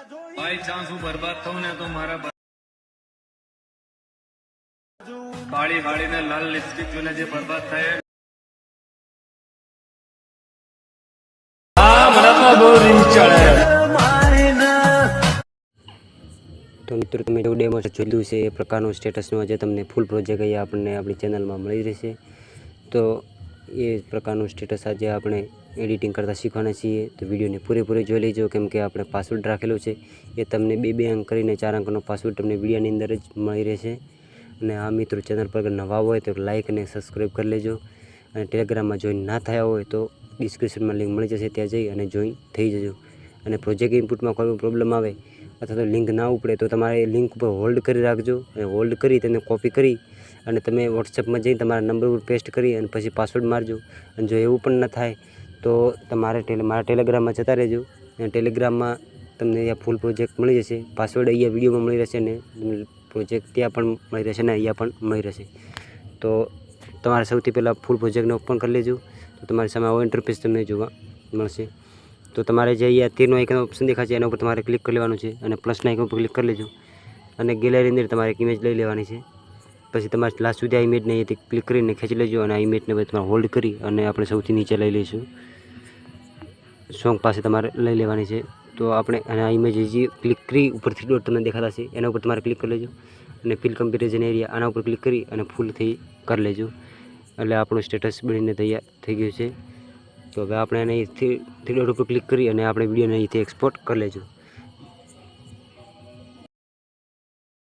By chance હું બરબાદ થઉં ને તો મારા કાળી કાળીને લાલ લિપસ્ટિક જોઈને જે બરબાદ થાય તો મિત્રો તમે જો ડેમો જોયું છે એ પ્રકારનું સ્ટેટસનું આજે તમને ફૂલ પ્રોજેક્ટ અહીંયા આપણને આપણી ચેનલમાં મળી રહેશે. તો એ પ્રકારનું સ્ટેટસ આજે આપણે એડિટિંગ કરતાં શીખવાના છીએ. તો વિડીયોને પૂરેપૂરી જોઈ લેજો, કેમ કે આપણે પાસવર્ડ રાખેલું છે એ તમને 2 અંક કરીને 4 અંકનો પાસવર્ડ તમને વિડીયોની અંદર જ મળી રહેશે. અને આ મિત્રો ચેનલ પર નવા હોય તો લાઇક અને સબસ્ક્રાઈબ કરી લેજો. અને ટેલિગ્રામમાં જોઈન ના થયા હોય તો ડિસ્ક્રિપ્શનમાં લિંક મળી જશે, ત્યાં જઈ અને જોઈન થઈ જજો. અને પ્રોજેક્ટ ઇનપુટમાં કોઈ પ્રોબ્લેમ આવે અથવા તો લિંક ના ઉપડે તો તમારે લિંક ઉપર હોલ્ડ કરી રાખજો. અને હોલ્ડ કરી તેને કોપી કરી અને તમે વોટ્સએપમાં જઈ તમારા નંબર ઉપર પેસ્ટ કરી અને પછી પાસવર્ડ મારજો. અને જો એવું પણ ન થાય તો તમારે મારા ટેલિગ્રામમાં જતા રહેજો. અને ટેલિગ્રામમાં તમને અહીંયા ફૂલ પ્રોજેક્ટ મળી જશે. પાસવર્ડ અહીંયા વિડીયોમાં મળી રહેશે ને પ્રોજેક્ટ ત્યાં પણ મળી રહેશે ને અહીંયા પણ મળી રહેશે. તો તમારે સૌથી પહેલાં ફૂલ પ્રોજેક્ટને ઓપન કરી લેજો. તો તમારી સામે આવો ઇન્ટરફેસ તમને જોવા મળશે. તો તમારે જે અહીંયા તીરનો આઇકન ઓપ્શન દેખાશે એના ઉપર તમારે ક્લિક કરી લેવાનું છે અને પ્લસના આઇકન ઉપર ક્લિક કરી લેજો. અને ગેલેરીની અંદર તમારે એક ઇમેજ લઈ લેવાની છે. પછી તમારે લાસ્ટ સુધી આ ઇમેજને અહીંયાથી ક્લિક કરીને ખેંચી લેજો અને આ ઇમેજને પછી તમારે હોલ્ડ કરી અને આપણે સૌથી નીચે લઈ લઈશું. સોંગ પાસે તમારે લઈ લેવાની છે. તો આપણે અને આ ઇમેજ જે ક્લિક કરી ઉપરથી ડોટ તમને દેખાતા છે એના ઉપર તમારે ક્લિક કરી લેજો અને ફિલ કમ્પેરિઝન એરિયા આના ઉપર ક્લિક કરી અને ફૂલથી કરી લેજો. એટલે આપણું સ્ટેટસ બનીને તૈયાર થઈ ગયું છે. તો હવે આપણે અહીંથી ડોટ ઉપર ક્લિક કરી અને આપણે વિડીયોને અહીંથી એક્સપોર્ટ કરી લેજો.